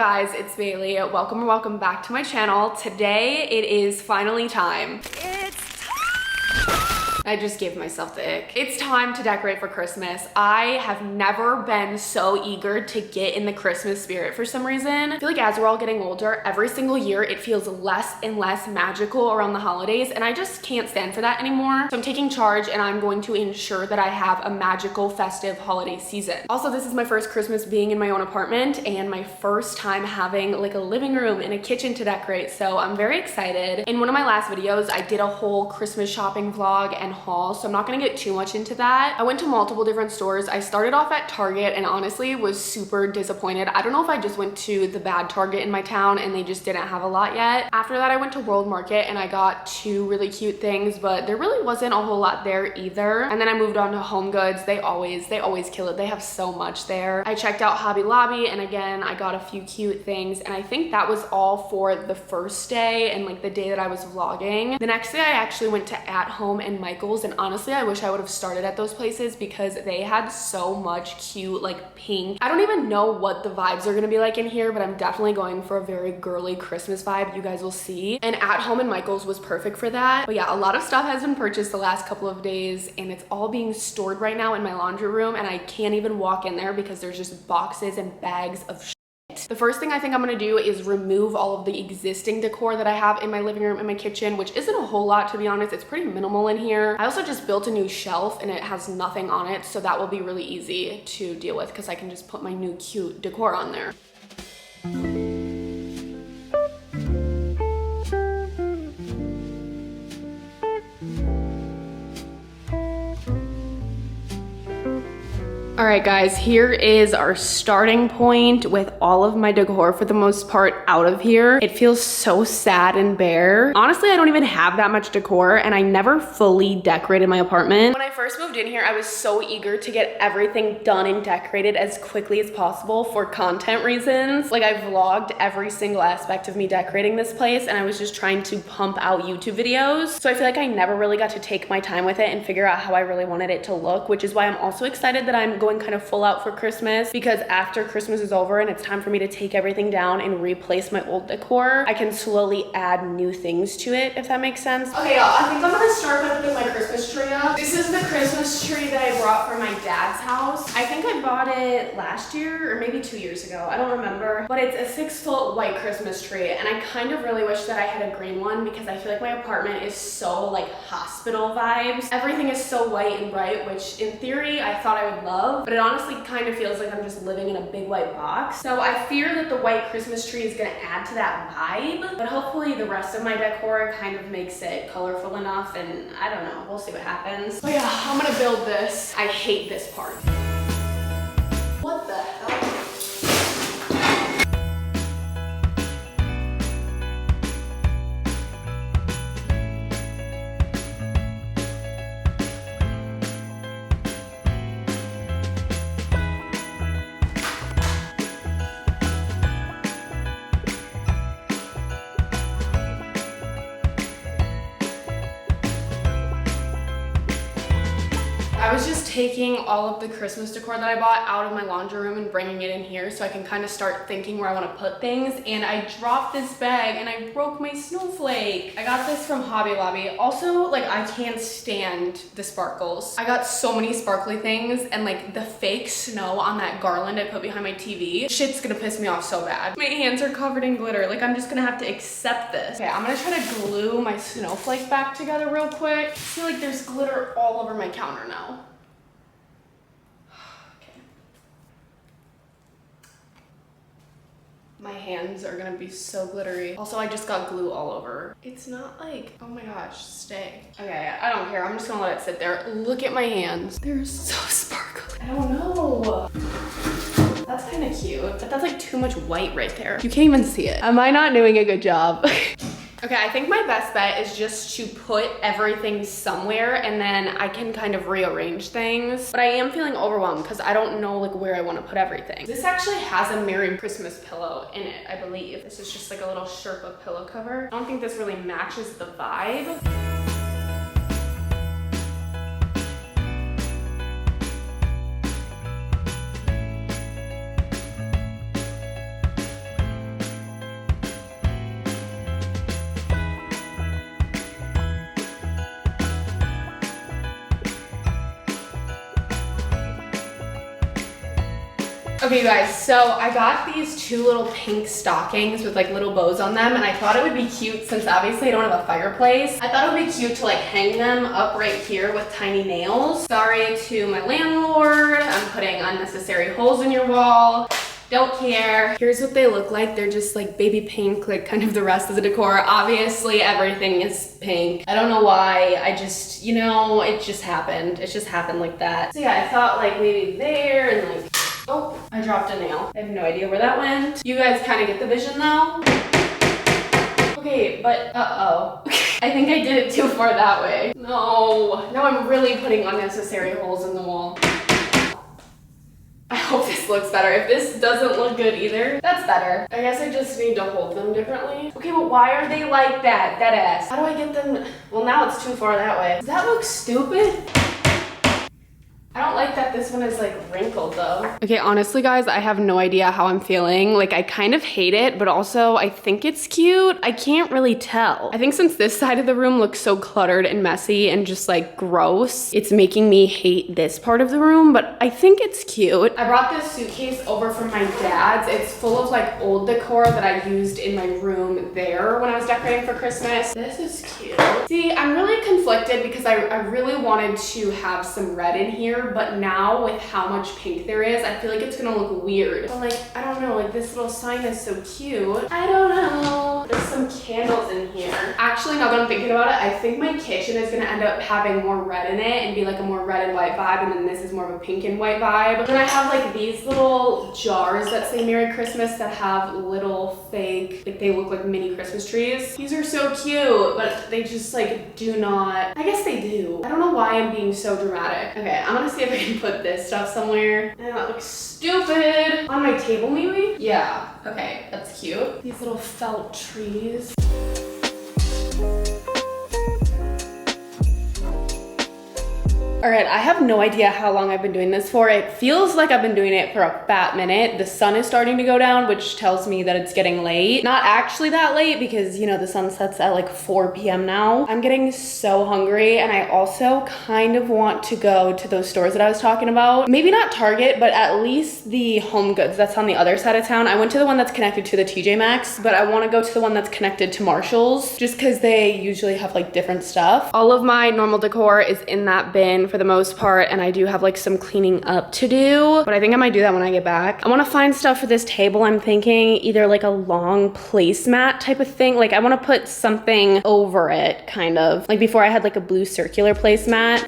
guys, it's Bailey. Welcome or welcome back to my channel. Today it is finally time. I just gave myself the ick. It's time to decorate for Christmas. I have never been so eager to get in the Christmas spirit for some reason. I feel like as we're all getting older, every single year it feels less and less magical around the holidays, and I just can't stand for that anymore. So I'm taking charge and I'm going to ensure that I have a magical festive holiday season. Also, this is my first Christmas being in my own apartment and my first time having like a living room and a kitchen to decorate, so I'm very excited. In one of my last videos, I did a whole Christmas shopping vlog and haul, so I'm not gonna get too much into that. I went to multiple different stores. I started off at Target and honestly was super disappointed. I don't know if I just went to the bad Target in my town and they just didn't have a lot yet. After that, I went to World Market and I got two really cute things, but there really wasn't a whole lot there either. And then I moved on to Home Goods. They always kill it. They have so much there. I checked out Hobby Lobby and again, I got a few cute things, and I think that was all for the first day and like the day that I was vlogging. The next day, I actually went to At Home and Michael's, and honestly I wish I would have started at those places because they had so much cute like pink. I don't even know what the vibes are gonna be like in here, but I'm definitely going for a very girly Christmas vibe. You guys will see. And At Home and Michael's was perfect for that. But yeah, a lot of stuff has been purchased the last couple of days and it's all being stored right now in my laundry room, and I can't even walk in there because there's just boxes and bags of shit. The first thing I think I'm gonna do is remove all of the existing decor that I have in my living room and my kitchen, which isn't a whole lot, to be honest. It's pretty minimal in here. I also just built a new shelf and it has nothing on it, so that will be really easy to deal with because I can just put my new cute decor on there. All right guys, here is our starting point with all of my decor for the most part out of here. It feels so sad and bare. Honestly, I don't even have that much decor and I never fully decorated my apartment. When I first moved in here, I was so eager to get everything done and decorated as quickly as possible for content reasons. Like I vlogged every single aspect of me decorating this place and I was just trying to pump out YouTube videos. So I feel like I never really got to take my time with it and figure out how I really wanted it to look, which is why I'm also excited that I'm going kind of full out for Christmas, because after Christmas is over and it's time for me to take everything down and replace my old decor, I can slowly add new things to it, if that makes sense. Okay, y'all, I think I'm gonna start by putting my Christmas tree up. This is the Christmas tree that I brought from my dad's house. I think I bought it last year or maybe 2 years ago. I don't remember, but it's a 6-foot white Christmas tree and I kind of really wish that I had a green one because I feel like my apartment is so like hospital vibes. Everything is so white and bright, which in theory I thought I would love, but it honestly kind of feels like I'm just living in a big white box. So I fear that the white Christmas tree is gonna add to that vibe, but hopefully the rest of my decor kind of makes it colorful enough, and I don't know, we'll see what happens. But yeah, I'm gonna build this. I hate this part. What the hell? I was just taking all of the Christmas decor that I bought out of my laundry room and bringing it in here so I can kind of start thinking where I want to put things, and I dropped this bag and I broke my snowflake. I got this from Hobby Lobby. Also, like, I can't stand the sparkles. I got so many sparkly things, and like the fake snow on that garland I put behind my TV, shit's gonna piss me off so bad. My hands are covered in glitter. Like, I'm just gonna have to accept this. Okay, I'm gonna try to glue my snowflake back together real quick. I feel like there's glitter all over my counter now. My hands are gonna be so glittery. Also, I just got glue all over. It's not like, oh my gosh, stay. Okay, I don't care. I'm just gonna let it sit there. Look at my hands. They're so sparkly. I don't know. That's kind of cute, but that's like too much white right there. You can't even see it. Am I not doing a good job? Okay, I think my best bet is just to put everything somewhere and then I can kind of rearrange things. But I am feeling overwhelmed because I don't know like where I want to put everything. This actually has a Merry Christmas pillow in it, I believe. This is just like a little Sherpa pillow cover. I don't think this really matches the vibe. Okay, you guys, so I got these two little pink stockings with like little bows on them, and I thought it would be cute since obviously I don't have a fireplace. I thought it would be cute to like hang them up right here with tiny nails. Sorry to my landlord, I'm putting unnecessary holes in your wall. Don't care. Here's what they look like. They're just like baby pink, like kind of the rest of the decor. Obviously everything is pink. I don't know why. I just, you know, it just happened. It just happened like that. So yeah, I thought like maybe there and like, oh, I dropped a nail. I have no idea where that went. You guys kind of get the vision though. Okay, but uh-oh. I think I did it too far that way. No, now I'm really putting unnecessary holes in the wall. I hope this looks better. If this doesn't look good either, that's better. I guess I just need to hold them differently. Okay, but why are they like that? That ass. How do I get them? Well, now it's too far that way. Does that look stupid? I don't like that this one is like wrinkled though. Okay, honestly guys, I have no idea how I'm feeling. Like I kind of hate it, but also I think it's cute. I can't really tell. I think since this side of the room looks so cluttered and messy and just like gross, it's making me hate this part of the room, but I think it's cute. I brought this suitcase over from my dad's. It's full of like old decor that I used in my room there when I was decorating for Christmas. This is cute. See, I'm really conflicted because I really wanted to have some red in here, but now with how much pink there is, I feel like it's gonna look weird. But like, I don't know, like this little sign is so cute. I don't know. There's some candles in here. Actually, now that I'm thinking about it, I think my kitchen is gonna end up having more red in it and be like a more red and white vibe, and then this is more of a pink and white vibe. Then I have like these little jars that say Merry Christmas that have little fake, like they look like mini Christmas trees. These are so cute, but they just like do not, I guess they do. I don't know why I'm being so dramatic. Okay, I'm gonna see if I can put this stuff somewhere. And that looks stupid. On my table maybe? Yeah, okay, that's cute. These little felt trees. All right, I have no idea how long I've been doing this for. It feels like I've been doing it for a fat minute. The sun is starting to go down, which tells me that it's getting late. Not actually that late because, you know, the sun sets at like 4 p.m. now. I'm getting so hungry, and I also kind of want to go to those stores that I was talking about. Maybe not Target, but at least the Home Goods that's on the other side of town. I went to the one that's connected to the TJ Maxx, but I want to go to the one that's connected to Marshall's just because they usually have like different stuff. All of my normal decor is in that bin for the most part, and I do have like some cleaning up to do, but I think I might do that when I get back. I want to find stuff for this table. I'm thinking either like a long placemat type of thing. Like I want to put something over it, kind of. Like before I had like a blue circular placemat.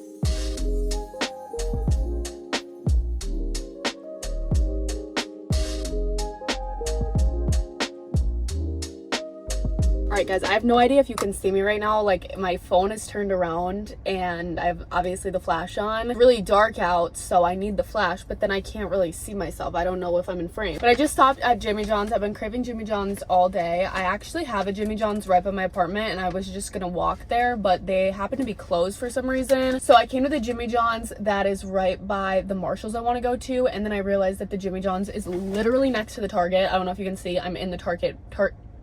All right, guys, I have no idea if you can see me right now. Like my phone is turned around and I have obviously the flash on. It's really dark out, so I need the flash, but then I can't really see myself. I don't know if I'm in frame. But I just stopped at Jimmy John's. I've been craving Jimmy John's all day. I actually have a Jimmy John's right by my apartment, and I was just gonna walk there, but they happen to be closed for some reason. So I came to the Jimmy John's that is right by the Marshalls I want to go to, and then I realized that the Jimmy John's is literally next to the Target. I don't know if you can see, I'm in the Target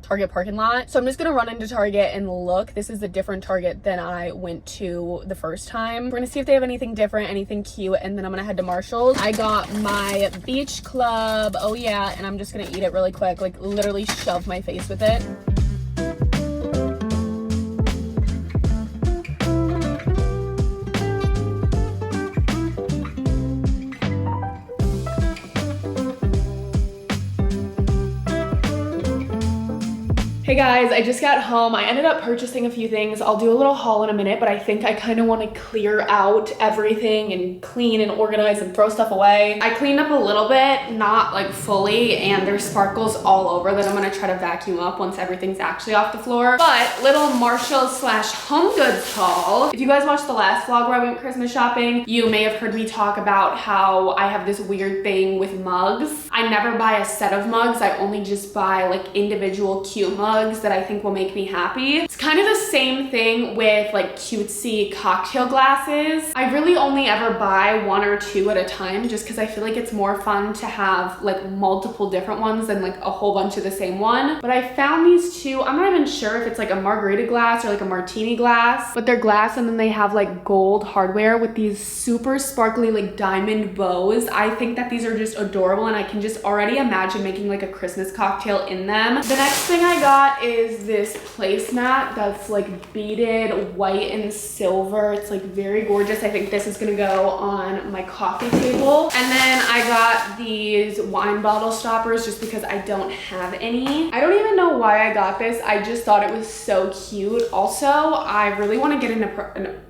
parking lot. So I'm just gonna run into Target and look. This is a different Target than I went to the first time. We're gonna see if they have anything different, anything cute, and then I'm gonna head to Marshall's. I got my Beach Club, oh yeah, and I'm just gonna eat it really quick, like literally shove my face with it. Hey guys, I just got home. I ended up purchasing a few things. I'll do a little haul in a minute, but I think I kind of want to clear out everything and clean and organize and throw stuff away. I cleaned up a little bit, not like fully, and there's sparkles all over that I'm going to try to vacuum up once everything's actually off the floor. But little Marshalls / Home Goods haul. If you guys watched the last vlog where I went Christmas shopping, you may have heard me talk about how I have this weird thing with mugs. I never buy a set of mugs. I only just buy like individual cute mugs. mugs that I think will make me happy. It's kind of the same thing with like cutesy cocktail glasses. I really only ever buy 1 or 2 at a time just because I feel like it's more fun to have like multiple different ones than like a whole bunch of the same one. But I found these 2. I'm not even sure if it's like a margarita glass or like a martini glass, but they're glass and then they have like gold hardware with these super sparkly like diamond bows. I think that these are just adorable and I can just already imagine making like a Christmas cocktail in them. The next thing I got is this placemat that's like beaded white and silver. It's like very gorgeous. I think this is gonna go on my coffee table. And then I got these wine bottle stoppers just because I don't have any. I don't even know why I got this. I just thought it was so cute. Also, I really want to get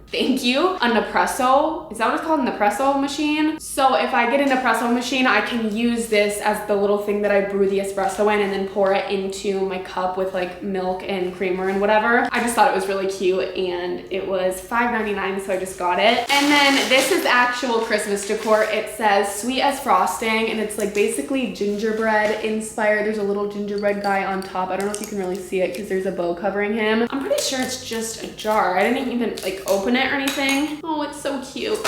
thank you, a Nespresso. Is that what it's called? A Nespresso machine? So if I get an Nespresso machine, I can use this as the little thing that I brew the espresso in and then pour it into my cup with like milk and creamer and whatever. I just thought it was really cute and it was $5.99, so I just got it. And then this is actual Christmas decor. It says sweet as frosting and it's like basically gingerbread inspired. There's a little gingerbread guy on top. I don't know if you can really see it because there's a bow covering him. I'm pretty sure it's just a jar. I didn't even like open it or anything. Oh, it's so cute.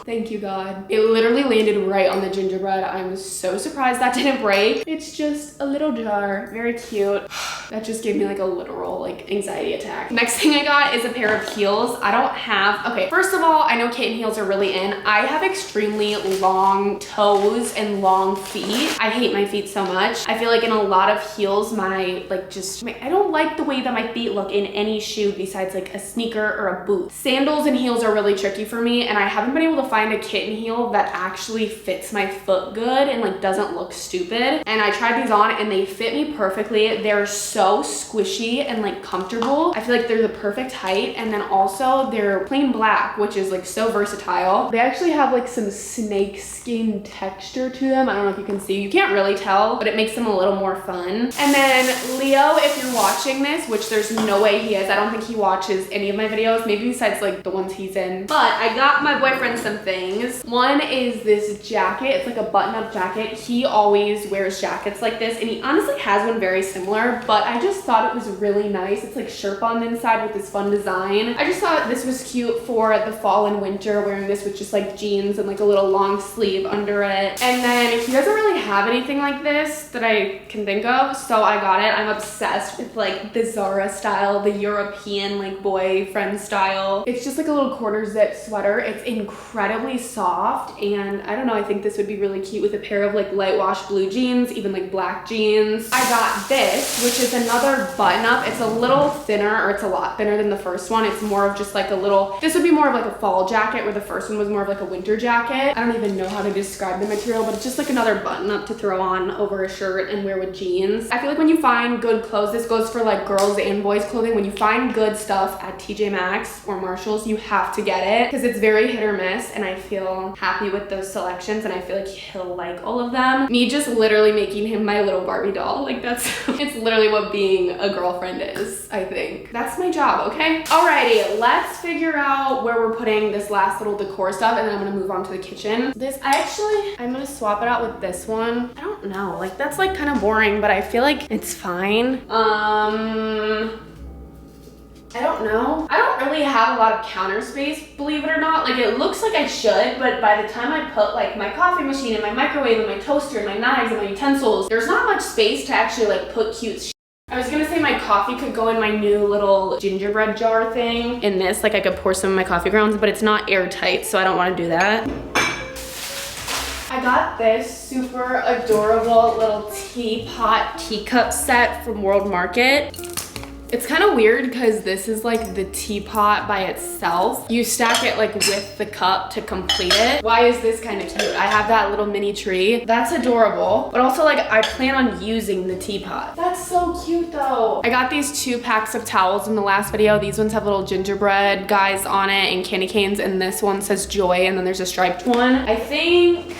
Thank you, God. It literally landed right on the gingerbread. I'm so surprised that didn't break. It's just a little jar. Very cute. That just gave me like a literal like anxiety attack. Next thing I got is a pair of heels. I don't have, okay, first of all, I know kitten heels are really in. I have extremely long toes and long feet. I hate my feet so much. I feel like in a lot of heels, I don't like the way that my feet look in any shoe besides like a sneaker or a boot. Sandals and heels are really tricky for me and I haven't been able to find a kitten heel that actually fits my foot good and like doesn't look stupid. And I tried these on and they fit me perfectly. They're so squishy and like comfortable. I feel like they're the perfect height, and then also they're plain black, which is like so versatile. They actually have like some snake skin texture to them. I don't know if you can see. You can't really tell, but it makes them a little more fun. And then Leo, if you're watching this, which there's no way he is. I don't think he watches any of my videos, maybe besides like the ones he's in. But I got my boyfriend some things. One is this jacket. It's like a button-up jacket. He always wears jackets like this and he honestly has one very similar, but I just thought it was really nice. It's like Sherpa on the inside with this fun design. I just thought this was cute for the fall and winter, wearing this with just like jeans and like a little long sleeve under it. And then he doesn't really have anything like this that I can think of, so I got it. I'm obsessed with like the Zara style, the European like boyfriend style. It's just like a little quarter zip sweater. It's incredibly soft and I don't know, I think this would be really cute with a pair of like light wash blue jeans, even like black jeans. I got this, which is another button up. It's a little thinner, or it's a lot thinner than the first one. It's more of just like a little, this would be more of like a fall jacket where the first one was more of like a winter jacket. I don't even know how to describe the material, but it's just like another button up to throw on over a shirt and wear with jeans. I feel like when you find good clothes, this goes for like girls and boys clothing, when you find good stuff at TJ Maxx or Marshalls, you have to get it because it's very hit or miss, and I feel happy with those selections and I feel like he'll like all of them. Me just literally making him my little Barbie doll, like that's it's literally what being a girlfriend is, I think. That's my job, okay? Alrighty, let's figure out where we're putting this last little decor stuff and then I'm gonna move on to the kitchen. I'm gonna swap it out with this one. I don't know, like that's like kind of boring, but I feel like it's fine. I don't know. I don't really have a lot of counter space, believe it or not. Like it looks like I should, but by the time I put like my coffee machine and my microwave and my toaster and my knives and my utensils, there's not much space to actually like put cute shit. I was gonna say my coffee could go in my new little gingerbread jar thing in this, like I could pour some of my coffee grounds, but it's not airtight, so I don't wanna do that. I got this super adorable little teapot teacup set from World Market. It's kind of weird because this is like the teapot by itself. You stack it like with the cup to complete it. Why is this kind of cute? I have that little mini tree. That's adorable. But also like I plan on using the teapot. That's so cute though. I got these 2 packs of towels in the last video. These ones have little gingerbread guys on it and candy canes, and this one says joy and then there's a striped one. I think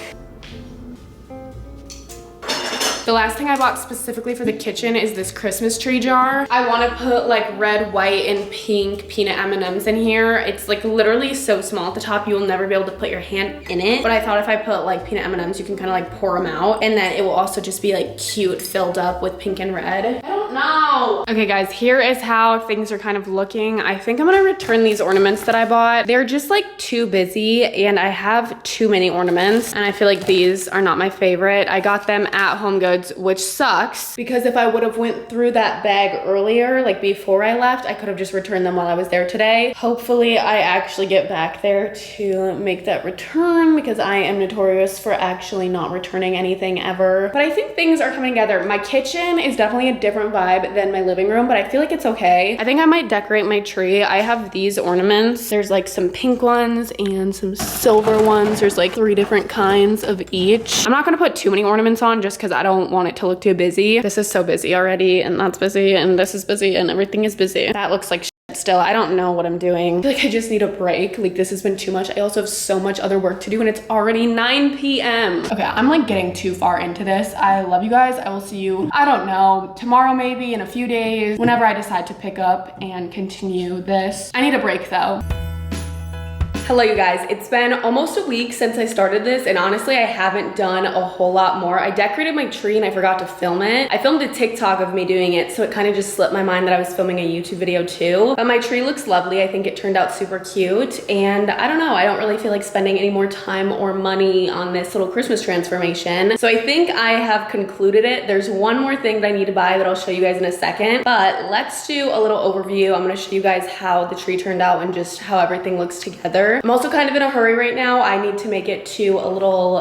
The last thing I bought specifically for the kitchen is this Christmas tree jar. I want to put like red, white, and pink peanut M&Ms in here. It's like literally so small at the top, you will never be able to put your hand in it. But I thought if I put like peanut M&Ms, you can kind of like pour them out, and then it will also just be like cute, filled up with pink and red. I don't know. Okay guys, here is how things are kind of looking. I think I'm gonna return these ornaments that I bought. They're just like too busy, and I have too many ornaments, and I feel like these are not my favorite. I got them at Home Goods, which sucks because if I would have went through that bag earlier, like before I left, I could have just returned them while I was there today. Hopefully I actually get back there to make that return because I am notorious for actually not returning anything ever. But I think things are coming together. My kitchen is definitely a different vibe than my living room, but I feel like it's okay. I think I might decorate my tree. I have these ornaments. There's like some pink ones and some silver ones. There's like 3 different kinds of each. I'm not gonna put too many ornaments on just because I don't want it to look too busy. This is so busy already, and that's busy, and this is busy, and everything is busy. That looks like still. I don't know what I'm doing. I feel like I just need a break. Like this has been too much. I also have so much other work to do, and it's already 9 p.m. Okay, I'm like getting too far into this. I love you guys. I will see you, I don't know, tomorrow maybe, in a few days, whenever I decide to pick up and continue this. I need a break though. Hello you guys, it's been almost a week since I started this, and honestly I haven't done a whole lot more. I decorated my tree and I forgot to film it. I filmed a TikTok of me doing it, so it kind of just slipped my mind that I was filming a YouTube video too. But my tree looks lovely. I think it turned out super cute, and I don't know, I don't really feel like spending any more time or money on this little Christmas transformation. So I think I have concluded it. There's one more thing that I need to buy that I'll show you guys in a second, but let's do a little overview. I'm gonna show you guys how the tree turned out and just how everything looks together. I'm also kind of in a hurry right now. I need to make it to a little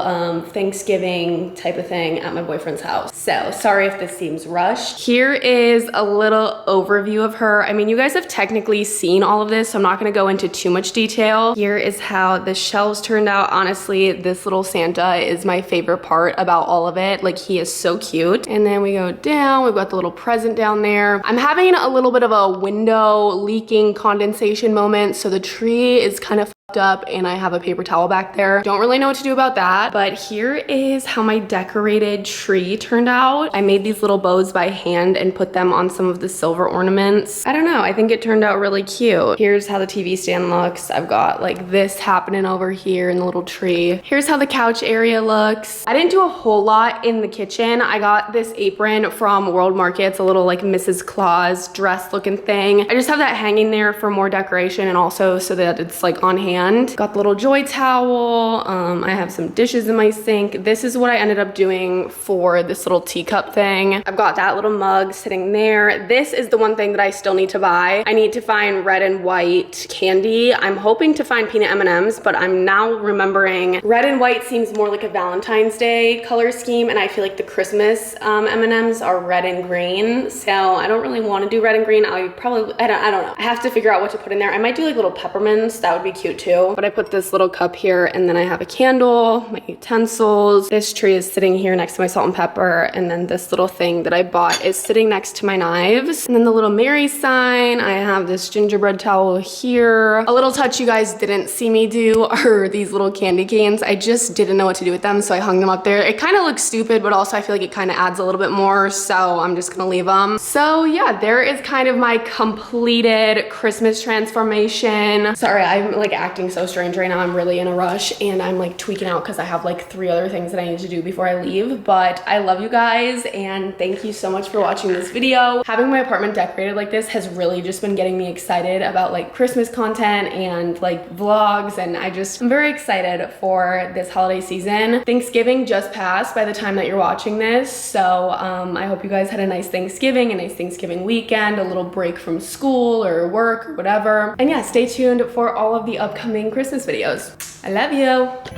Thanksgiving type of thing at my boyfriend's house. So sorry if this seems rushed. Here is a little overview of her. I mean, you guys have technically seen all of this, so I'm not gonna go into too much detail. Here is how the shelves turned out. Honestly, this little Santa is my favorite part about all of it. Like, he is so cute. And then we go down, we've got the little present down there. I'm having a little bit of a window leaking condensation moment, so the tree is kind of up, and I have a paper towel back there. Don't really know what to do about that, but here is how my decorated tree turned out. I made these little bows by hand and put them on some of the silver ornaments. I don't know, I think it turned out really cute. Here's how the TV stand looks. I've got like this happening over here in the little tree. Here's how the couch area looks. I didn't do a whole lot in the kitchen. I got this apron from World Market. It's a little like Mrs. Claus dress looking thing. I just have that hanging there for more decoration, and also so that it's like on hand. Got the little joy towel. I have some dishes in my sink. This is what I ended up doing for this little teacup thing. I've got that little mug sitting there. This is the one thing that I still need to buy. I need to find red and white candy. I'm hoping to find peanut M&Ms, but I'm now remembering red and white seems more like a Valentine's Day color scheme, and I feel like the Christmas M&Ms are red and green, so I don't really want to do red and green. I don't know. I have to figure out what to put in there. I might do like little peppermints. That would be cute too. But I put this little cup here, and then I have a candle, my utensils. This tree is sitting here next to my salt and pepper, and then this little thing that I bought is sitting next to my knives. And then the little Mary sign. I have this gingerbread towel here. A little touch you guys didn't see me do are these little candy canes. I just didn't know what to do with them, so I hung them up there. It kind of looks stupid, but also I feel like it kind of adds a little bit more, so I'm just gonna leave them. So yeah, there is kind of my completed Christmas transformation. Sorry, I'm like acting so strange right now. I'm really in a rush, and I'm like tweaking out because I have like 3 other things that I need to do before I leave. But I love you guys, and thank you so much for watching this video. Having my apartment decorated like this has really just been getting me excited about like Christmas content and like vlogs, and I'm very excited for this holiday season. Thanksgiving just passed by the time that you're watching this, so I hope you guys had a nice Thanksgiving, a nice Thanksgiving weekend, a little break from school or work or whatever. And yeah, stay tuned for all of the upcoming Christmas videos. I love you.